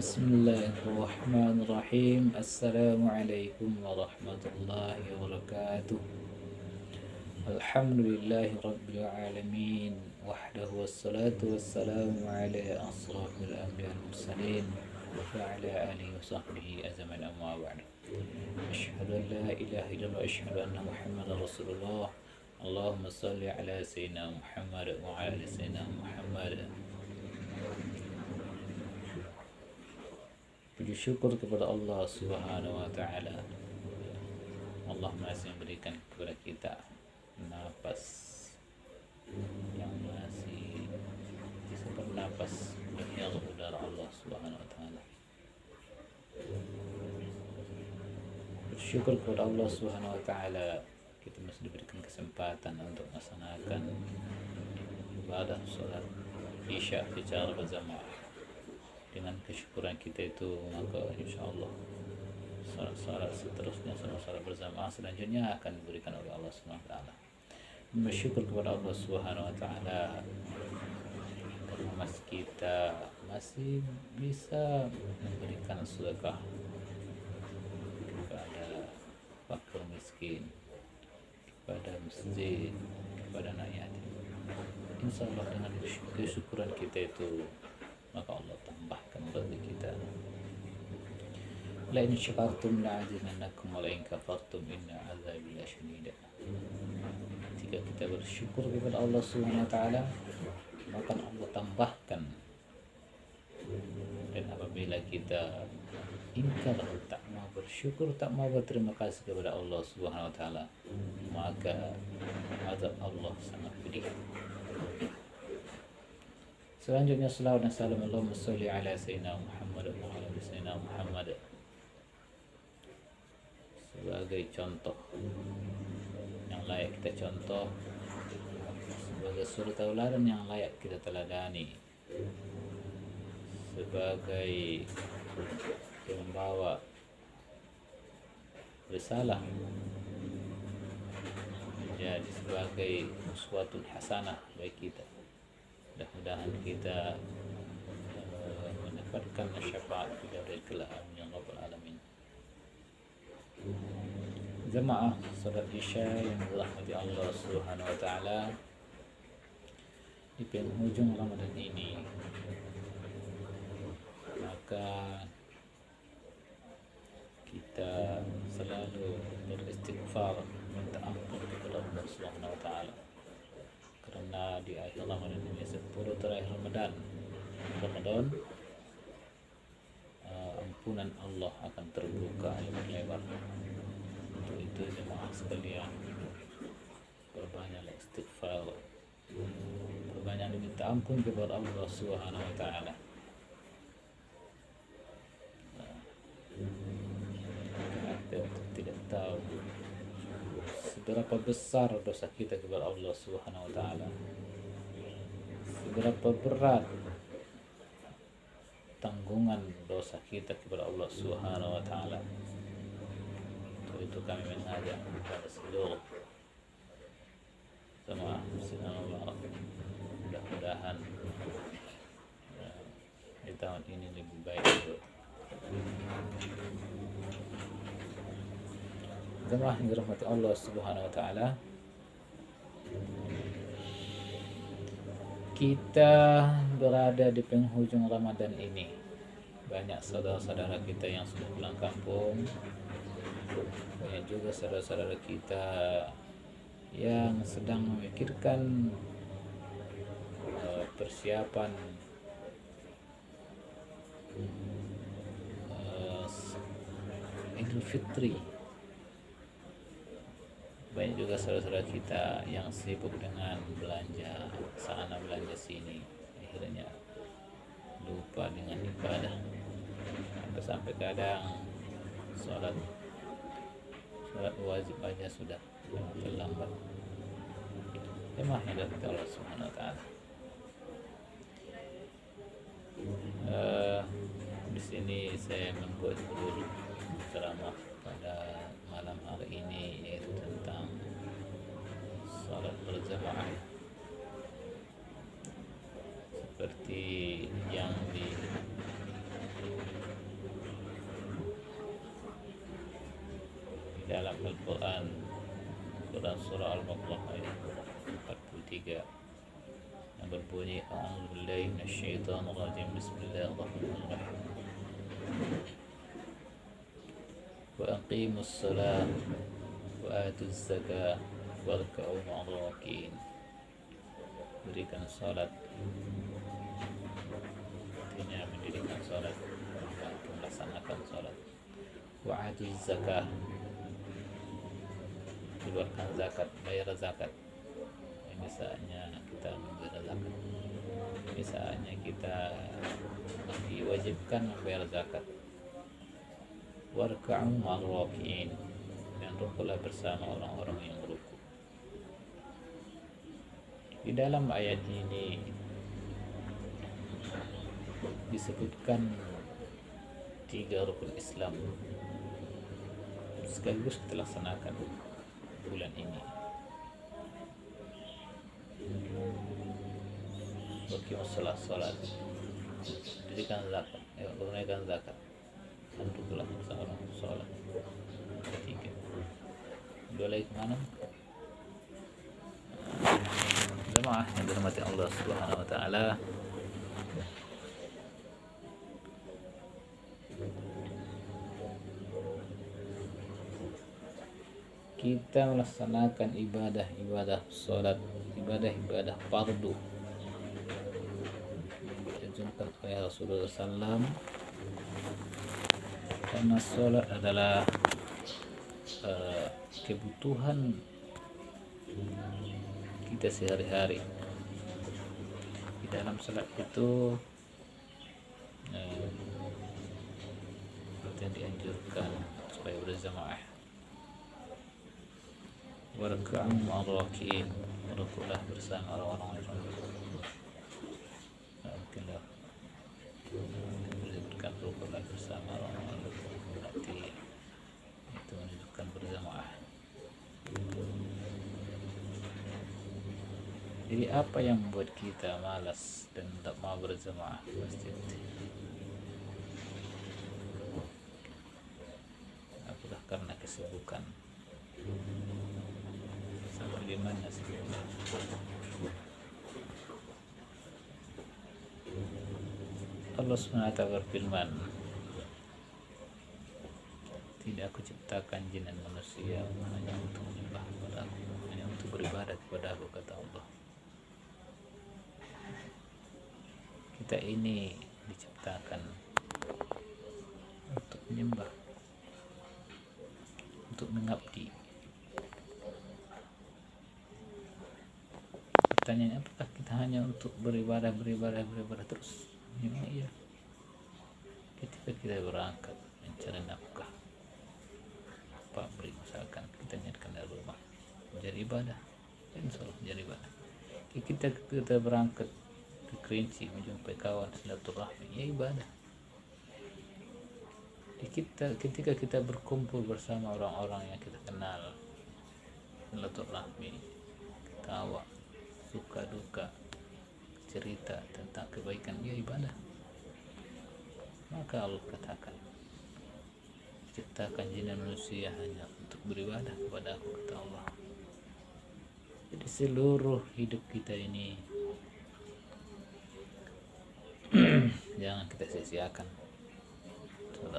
Bismillahirrahmanirrahim. Assalamualaikum warahmatullahi wabarakatuh. Alhamdulillahi rabbil alamin. Wahdahu wassalatu wassalamu ala asrafil anbiya wal mursalin wa ala alihi wa sahbihi azman amma ba'du. Asyhadu an la ilaha illallah wa asyhadu anna Muhammadar Rasulullah. Allahumma salli ala sayyidina Muhammad wa ala ali sayyidina Muhammad. Puji syukur kepada Allah Subhanahu wa taala. Allah masih memberikan kepada kita napas yang masih bisa bernapas menghirap udara Allah Subhanahu wa taala. Bersyukur kepada Allah Subhanahu wa taala kita masih diberikan kesempatan untuk melaksanakan ibadah salat Isya secara berjamaah. Dengan kesyukuran kita itu, maka insya Allah salat-salat seterusnya, salat-salat berjamaah selanjutnya akan diberikan oleh Allah Subhanahu wa taala. Bersyukur kepada Allah Subhanahu wa taala karena kita masih bisa memberikan sedekah kepada fakir miskin, kepada masjid, kepada anak yatim. Insya Allah dengan kesyukuran kita itu, maka Allah tambahkan bagi kita. La in syakartum la'azidannakum wa la in kafartum inna 'adzabi lasyadid. Jika kita bersyukur kepada Allah Subhanahu wa taala, maka Allah tambahkan. Dan apabila kita ingkar, tak mau bersyukur, tak mau berterima kasih kepada Allah Subhanahu wa taala, maka azab Allah sangat pedih. Selanjutnya salawat dan salam Allahumma sholli ala sayyidina Muhammad wa ala ali sayyidina Muhammad sebagai contoh yang layak kita contoh, sebagai suri tauladan yang layak kita teladani, sebagai pembawa risalah, menjadi sebagai uswatun hasanah bagi kita. Mudah-mudahan kita mendapatkan syafaat dari kelak, amin ya rabbal alamin. Jemaah salat Isya yang dirahmati Allah Subhanahu wa taala, di penghujung Ramadan ini, maka kita selalu beristighfar, minta ampun kepada Allah Subhanahu wa taala. Karena di akhir Ramadan ini, 10 terakhir Ramadan, ampunan Allah akan terbuka lebar-lebar. Untuk itu jemaah sekalian, berbanyak istighfar, berbanyak minta ampun kepada Allah Subhanahu wa taala. Kita tidak tahu seberapa besar dosa kita kepada Allah Subhanahu wa taala, seberapa berat tanggungan dosa kita kepada Allah Subhanahu wa taala. Untuk itu kami mengajak kepada seluruh jemaah muslimin Allah, mudah-mudahan di tahun ini lebih baik. Jemaah yang dirahmati Allah Subhanahu wa taala, kita berada di penghujung Ramadan ini. Banyak saudara-saudara kita yang sudah pulang kampung, banyak juga saudara-saudara kita yang sedang memikirkan persiapan Idul Fitri. Banyak juga saudara-saudara kita yang sibuk dengan belanja sana belanja sini, akhirnya lupa dengan ibadah, sampai kadang sholat wajib aja sudah terlambat. Emang dari Allah Subhanahu wa taala. Di sini saya membuat dulu ceramah pada malam hari ini, yaitu tentang salat berjamaah. Seperti yang dalam Al-Quran, Quran surah Al-Baqarah ayat 43 yang berbunyi a'udzubillahi minasyaitonir rajim, bismillahirrahmanirrahim, wa aqimus shalah wa atuz zakah warka'u ma'ar raki'in. Berikan salat, artinya mendirikan salat, melaksanakan salat. Wa atuz zakah, keluarkan zakat, bayar zakat. Misalnya kita membayar zakat, misalnya kita diwajibkan membayar zakat. Warka'u ma'ar raki'in, dan rukulah bersama orang-orang yang meruku. Di dalam ayat ini disebutkan 3 rukun Islam sekaligus kita laksanakan bulan ini. Waqimus salat, dirikan zakat, tunaikan zakat, dan rukulah bersama orang sholat. 3. Dua lagi kemana? Jemaah yang dirahmati Allah Subhanahu wa taala, kita melaksanakan ibadah salat, ibadah fardu dianjurkan oleh Rasulullah SAW, karena salat adalah kebutuhan kita sehari-hari. Di dalam salat itu yang dianjurkan supaya berjamaah. Warka'u ma'ar raki'in, rukulah bersama orang-orang yang berruku. Mungkinlah disebutkan rukulah bersama orang-orang yang berruku, berarti itu menunjukkan berjamaah. Jadi apa yang membuat kita malas dan tidak mau berjamaah? Pasti apakah karena kesibukan? Sampai di mana sih? Allah SWT berfirman, tidak aku ciptakan jin dan manusia hanya untuk menyembah kepadaku, hanya untuk beribadah kepadaku, kata Allah. Kita ini diciptakan untuk menyembah, untuk mengabdi. Pertanyaannya, apakah kita hanya untuk beribadah terus? Memang iya. Ketika kita berangkat mencari nafkah, pabrik misalkan, kita niatkan dari rumah menjadi ibadah, insya Allah menjadi ibadah. Kita berangkat ke Kerinci menjumpai kawan silaturahmi, ya ibadah. Ketika kita berkumpul bersama orang-orang yang kita kenal, silaturahmi, ketawa, suka duka, cerita tentang kebaikan, ya ibadah. Maka Allah katakan, ciptakan jin dan manusia hanya untuk beribadah kepada Aku, kata Allah. Jadi seluruh hidup kita ini jangan kita sia-siakan.